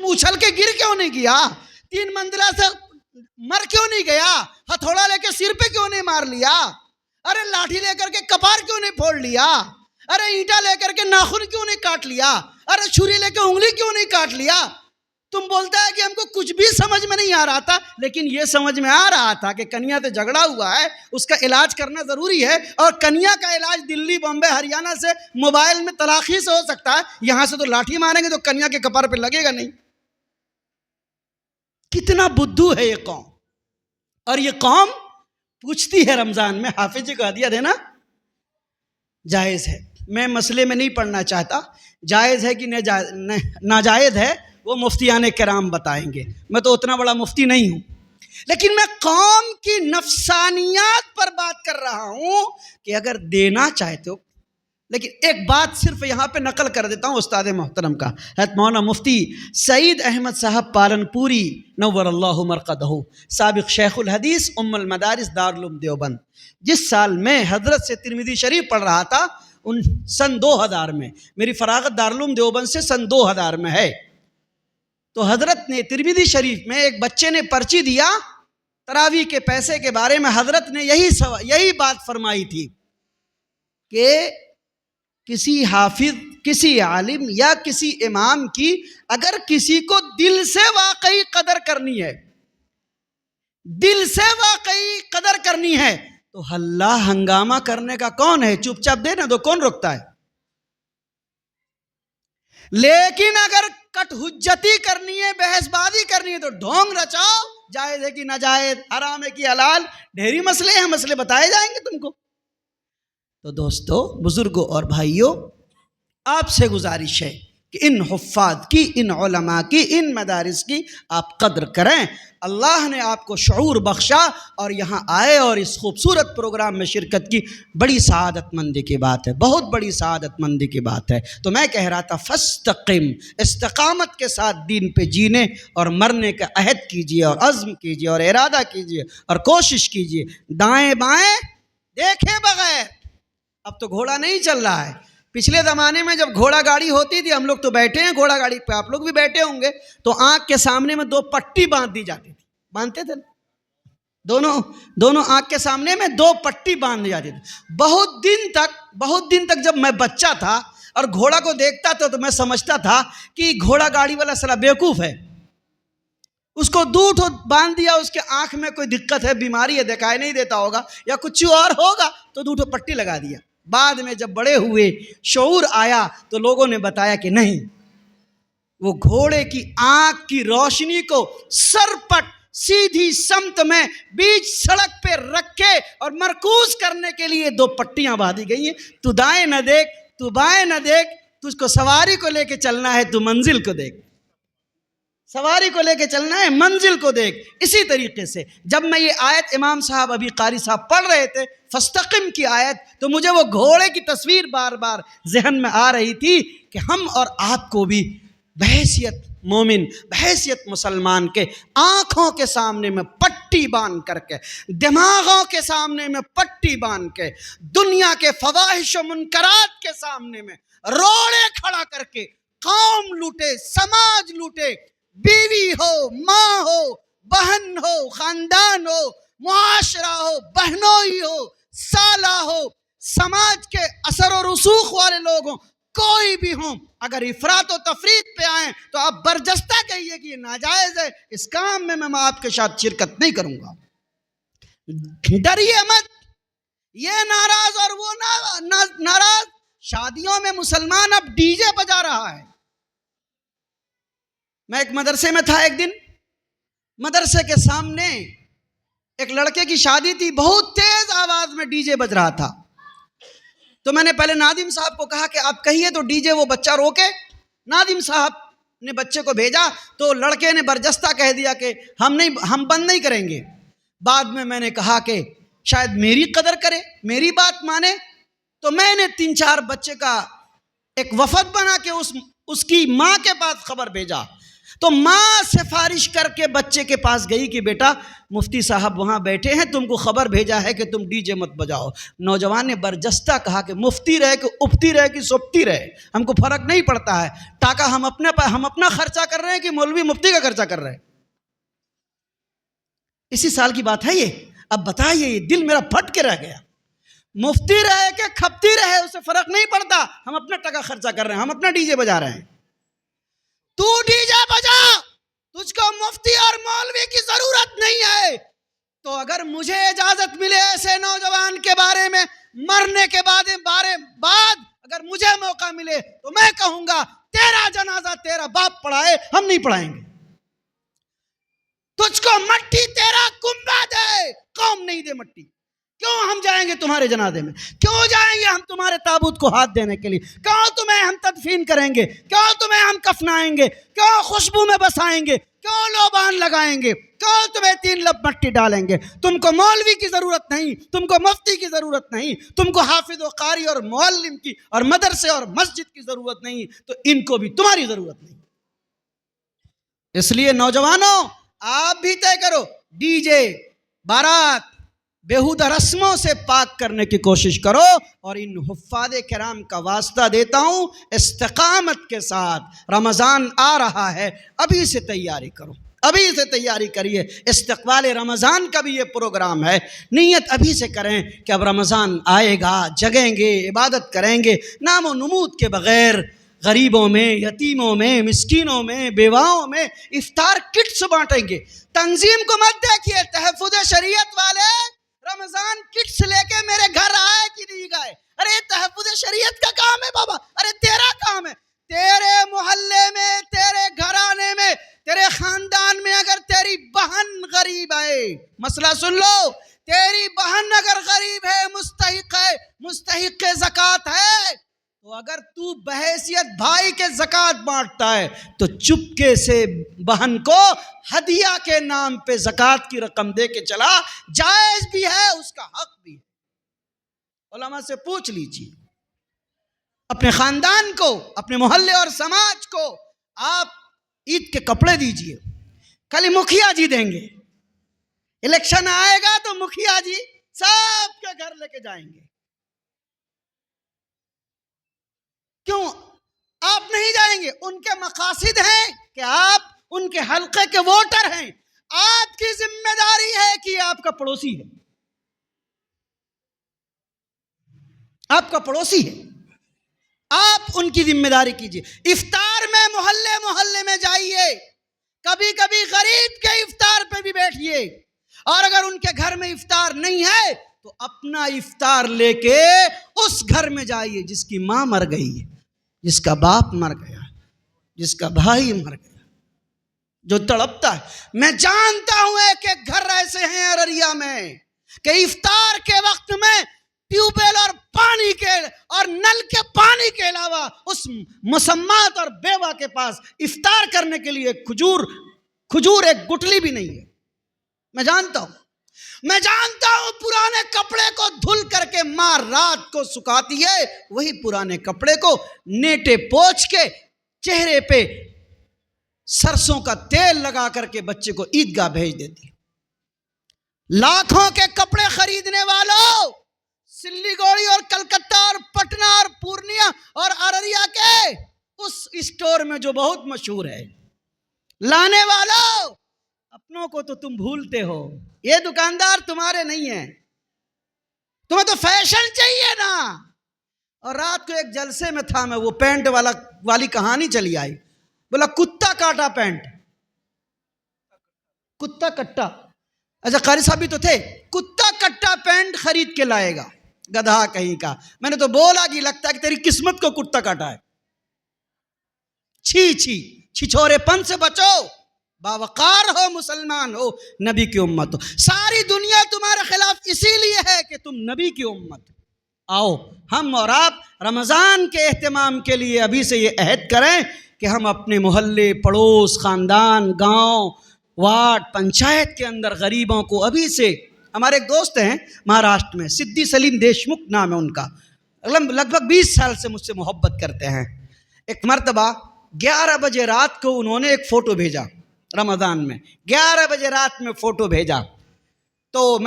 تم اچھل کے گر کیوں نہیں گیا؟ 3 منزلہ سے مر کیوں نہیں گیا؟ ہتھوڑا لے کے سر پہ کیوں نہیں مار لیا؟ ارے لاٹھی لے کر کے کپار کیوں نہیں پھوڑ لیا؟ ارے اینٹا لے کر کے ناخن کیوں نہیں کاٹ لیا؟ ارے چھری لے کے انگلی کیوں نہیں کاٹ لیا؟ تم بولتا ہے کہ ہم کو کچھ بھی سمجھ میں نہیں آ رہا تھا، لیکن یہ سمجھ میں آ رہا تھا کہ کنیا سے جھگڑا ہوا ہے، اس کا علاج کرنا ضروری ہے، اور کنیا کا علاج دلی، بمبے، ہریانہ سے موبائل میں تلاخی سے ہو سکتا ہے، یہاں سے تو لاٹھی ماریں گے تو کنیا کے کپار پہ لگے گا نہیں۔ کتنا بدھو ہے یہ قوم، اور یہ قوم پوچھتی ہے رمضان میں حافظ جی کو ہدیہ دینا جائز ہے۔ میں مسئلے میں نہیں پڑھنا چاہتا، جائز ہے کہ ناجائز ہے وہ مفتیان کرام بتائیں گے، میں تو اتنا بڑا مفتی نہیں ہوں، لیکن میں قوم کی نفسانیات پر بات کر رہا ہوں کہ اگر دینا چاہتے ہو۔ لیکن ایک بات صرف یہاں پہ نقل کر دیتا ہوں استاد محترم کا، حضرت مولانا مفتی سعید احمد صاحب پالنپوری نور اللہ مرقدہ، سابق شیخ الحدیث ام المدارس دارالعلوم دیوبند، جس سال میں حضرت سے ترمذی شریف پڑھ رہا تھا سن 2000 میں، میری فراغت دارالعلوم دیوبند سے سن 2000 میں ہے، تو حضرت نے ترمذی شریف میں ایک بچے نے پرچی دیا تراویح کے پیسے کے بارے میں، حضرت نے یہی بات فرمائی تھی کہ کسی حافظ، کسی عالم یا کسی امام کی اگر کسی کو دل سے واقعی قدر کرنی ہے، دل سے واقعی قدر کرنی ہے تو ہلا ہنگامہ کرنے کا کون ہے؟ چپ چاپ دینا تو کون روکتا ہے؟ لیکن اگر کٹ حجتی کرنی ہے، بحث بازی کرنی ہے تو ڈھونگ رچاؤ، جائز ہے کہ ناجائز، حرام ہے کہ حلال، ڈھیری مسئلے ہیں، مسئلے بتائے جائیں گے تم کو۔ تو دوستو، بزرگوں اور بھائیوں، آپ سے گزارش ہے کہ ان حفاظ کی، ان علماء کی، ان مدارس کی آپ قدر کریں۔ اللہ نے آپ کو شعور بخشا اور یہاں آئے اور اس خوبصورت پروگرام میں شرکت کی، بڑی سعادت مندی کی بات ہے، بہت بڑی سعادت مندی کی بات ہے۔ تو میں کہہ رہا تھا فاستقم، استقامت کے ساتھ دین پہ جینے اور مرنے کا عہد کیجئے اور عزم کیجئے اور ارادہ کیجئے اور کوشش کیجئے، دائیں بائیں دیکھے بغیر۔ اب تو گھوڑا نہیں چل رہا ہے، پچھلے زمانے میں جب گھوڑا گاڑی ہوتی تھی، ہم لوگ تو بیٹھے ہیں گھوڑا گاڑی پہ، آپ لوگ بھی بیٹھے ہوں گے، تو آنکھ کے سامنے میں 2 پٹی باندھ دی جاتی تھی، باندھتے تھے دونوں آنکھ کے سامنے میں 2 پٹی باندھ دی جاتی تھی۔ بہت دن تک جب میں بچہ تھا اور گھوڑا کو دیکھتا تھا تو میں سمجھتا تھا کہ گھوڑا گاڑی والا سلا بیوقوف ہے، اس کو دو باندھ دیا، اس کے آنکھ میں کوئی دقت ہے، بیماری ہے، دکھائی نہیں دیتا ہوگا یا کچھ اور ہوگا، تو 2 پٹی لگا دیا۔ بعد میں جب بڑے ہوئے، شعور آیا تو لوگوں نے بتایا کہ نہیں، وہ گھوڑے کی آنکھ کی روشنی کو سرپٹ سیدھی سمت میں بیچ سڑک پہ رکھے اور مرکوز کرنے کے لیے 2 پٹیاں باندھی گئی ہیں۔ تو دائیں نہ دیکھ، تو بائیں نہ دیکھ، تجھ کو سواری کو لے کے چلنا ہے تو منزل کو دیکھ، سواری کو لے کے چلنا ہے، منزل کو دیکھ۔ اسی طریقے سے جب میں یہ آیت امام صاحب ابھی قاری صاحب پڑھ رہے تھے، فاستقم کی آیت، تو مجھے وہ گھوڑے کی تصویر بار بار ذہن میں آ رہی تھی کہ ہم اور آپ کو بھی بحیثیت مومن، بحیثیت مسلمان کے آنکھوں کے سامنے میں پٹی باندھ کر کے، دماغوں کے سامنے میں پٹی باندھ کے، دنیا کے فواحش و منکرات کے سامنے میں روڑے کھڑا کر کے قوم لوٹے، سماج لوٹے، بیوی ہو، ماں ہو، بہن ہو، خاندان ہو، معاشرہ ہو، بہنوئی ہو، سالہ ہو، سماج کے اثر و رسوخ والے لوگ ہوں، کوئی بھی ہوں، اگر افراط و تفریط پہ آئیں تو آپ برجستہ کہیے کہ یہ ناجائز ہے، اس کام میں میں آپ کے ساتھ شرکت نہیں کروں گا۔ ڈریے مت، یہ ناراض اور وہ ناراض۔ شادیوں میں مسلمان اب ڈی جے بجا رہا ہے۔ میں ایک مدرسے میں تھا، ایک دن مدرسے کے سامنے ایک لڑکے کی شادی تھی، بہت تیز آواز میں ڈی جے بج رہا تھا، تو میں نے پہلے ناظم صاحب کو کہا کہ آپ کہیے تو ڈی جے وہ بچہ روکے۔ ناظم صاحب نے بچے کو بھیجا تو لڑکے نے برجستہ کہہ دیا کہ ہم بند نہیں کریں گے۔ بعد میں نے کہا کہ شاید میری قدر کرے، میری بات مانے، تو میں نے 3-4 بچے کا ایک وفد بنا کے اس کی ماں کے پاس خبر بھیجا تو ماں سفارش کر کے بچے کے پاس گئی کہ بیٹا مفتی صاحب وہاں بیٹھے ہیں، تم کو خبر بھیجا ہے کہ تم ڈی جے مت بجاؤ۔ نوجوان نے برجستہ کہا کہ مفتی رہے کہ اپتی رہے کہ سپتی رہے، ہم کو فرق نہیں پڑتا ہے، ٹاکا ہم اپنا خرچہ کر رہے ہیں کہ مولوی مفتی کا خرچہ کر رہے ہیں۔ اسی سال کی بات ہے یہ۔ اب بتائیے، یہ دل میرا پھٹ کے رہ گیا۔ مفتی رہے کہ کھپتی رہے اسے فرق نہیں پڑتا، ہم اپنا ٹکا خرچہ کر رہے ہیں، ہم اپنا ڈی جے بجا رہے ہیں۔ تو ڈی جے بجا، تجھ کو مفتی اور مولوی کی ضرورت نہیں ہے۔ تو اگر مجھے اجازت ملے ایسے نوجوان کے بارے میں مرنے کے بعد اگر مجھے موقع ملے تو میں کہوں گا تیرا جنازہ تیرا باپ پڑھائے، ہم نہیں پڑھائیں گے۔ تجھ کو مٹی تیرا گنبد ہے، قوم نہیں دے مٹی۔ کیوں ہم جائیں گے تمہارے جنازے میں؟ کیوں جائیں گے ہم تمہارے تابوت کو ہاتھ دینے کے لیے؟ کیوں تمہیں ہم تدفین کریں گے؟ کیوں تمہیں ہم کفنائیں گے؟ کیوں خوشبو میں بسائیں گے؟ کیوں لوبان لگائیں گے؟ کیوں تمہیں 3 لب مٹی ڈالیں گے؟ تم کو مولوی کی ضرورت نہیں، تم کو مفتی کی ضرورت نہیں، تم کو حافظ و قاری اور معلم کی اور مدرسے اور مسجد کی ضرورت نہیں، تو ان کو بھی تمہاری ضرورت نہیں۔ اس لیے نوجوانوں، آپ بھی طے کرو، ڈی جے، بارات، بےہودہ رسموں سے پاک کرنے کی کوشش کرو، اور ان حفاظ کرام کا واسطہ دیتا ہوں، استقامت کے ساتھ رمضان آ رہا ہے، ابھی سے تیاری کرو، ابھی سے تیاری کریے۔ استقبال رمضان کا بھی یہ پروگرام ہے، نیت ابھی سے کریں کہ اب رمضان آئے گا، جگیں گے، عبادت کریں گے، نام و نمود کے بغیر غریبوں میں، یتیموں میں، مسکینوں میں، بیواؤں میں افطار کٹس بانٹیں گے۔ تنظیم کو مت دیکھیے، تحفظ شریعت والے رمضان کٹس لے کے میرے گھر آئے کہ نہیں گئے؟ ارے تحفظ شریعت کا کام ہے بابا، ارے تیرا کام ہے۔ تیرے محلے میں، تیرے گھرانے میں، تیرے خاندان میں اگر تیری بہن غریب ہے، مسئلہ سن لو، تیری بہن اگر غریب ہے، مستحق زکوٰۃ ہے، تو اگر تو بحیثیت بھائی کے زکوٰۃ بانٹتا ہے تو چپکے سے بہن کو ہدیہ کے نام پہ زکوٰۃ کی رقم دے کے چلا، جائز بھی ہے، اس کا حق بھی ہے۔ علماء سے پوچھ لیجیے، اپنے خاندان کو، اپنے محلے اور سماج کو آپ عید کے کپڑے دیجیے۔ کل مکھیا جی دیں گے، الیکشن آئے گا تو مکھیا جی سب کے گھر لے کے جائیں گے۔ کیوں آپ نہیں جائیں گے؟ ان کے مقاصد ہیں کہ آپ ان کے حلقے کے ووٹر ہیں، آپ کی ذمہ داری ہے کہ آپ کا پڑوسی ہے، آپ کا پڑوسی ہے، آپ ان کی ذمہ داری کیجیے۔ افطار میں محلے میں جائیے، کبھی کبھی غریب کے افطار پہ بھی بیٹھیے، اور اگر ان کے گھر میں افطار نہیں ہے تو اپنا افطار لے کے اس گھر میں جائیے جس کی ماں مر گئی ہے، جس کا باپ مر گیا، جس کا بھائی مر گیا، جو تڑپتا ہے۔ میں جانتا ہوں ایک گھر ایسے ہیں ارریا میں کہ افطار کے وقت میں ٹیوب ویل اور پانی کے اور نل کے پانی کے علاوہ اس مسمات اور بیوہ کے پاس افطار کرنے کے لیے کھجور ایک گٹلی بھی نہیں ہے۔ میں جانتا ہوں پرانے کپڑے کو دھل کر کے ماں رات کو سکھاتی ہے، وہی پرانے کپڑے کو نیٹے پوچھ کے چہرے پہ سرسوں کا تیل لگا کر کے بچے کو عیدگاہ بھیج دیتی ہے۔ لاکھوں کے کپڑے خریدنے والوں، سلی گوڑی اور کلکتہ اور پٹنہ اور پورنیہ اور ارریا کے اس اسٹور میں جو بہت مشہور ہے، لانے والوں، اپنوں کو تو تم بھولتے ہو، یہ دکاندار تمہارے نہیں ہیں، تمہیں تو فیشن چاہیے نا۔ اور رات کو ایک جلسے میں تھا میں، وہ پینٹ والی کہانی چلی آئی، بولا کتا کاٹا پینٹ، کتا کٹا، اچھا قاری صاحب بھی تو تھے، کتا کٹا پینٹ خرید کے لائے گا، گدھا کہیں کا۔ میں نے تو بولا کہ لگتا ہے کہ تیری قسمت کو کتا کاٹا ہے۔ چھچورے پن سے بچو، باوقار ہو، مسلمان ہو، نبی کی امت ہو۔ ساری دنیا تمہارے خلاف اسی لیے ہے کہ تم نبی کی امت۔ آؤ ہم اور آپ رمضان کے اہتمام کے لیے ابھی سے یہ عہد کریں کہ ہم اپنے محلے، پڑوس، خاندان، گاؤں، وارڈ، پنچایت کے اندر غریبوں کو ابھی سے۔ ہمارے ایک دوست ہیں مہاراشٹر میں، سدھی سلیم دیشمکھ نام ہے ان کا، لگ بھگ 20 سال سے مجھ سے محبت کرتے ہیں۔ ایک مرتبہ 11 بجے رات کو انہوں نے ایک فوٹو بھیجا رمضان میں، 11 بجے رات میں فوٹو بھیجا، تو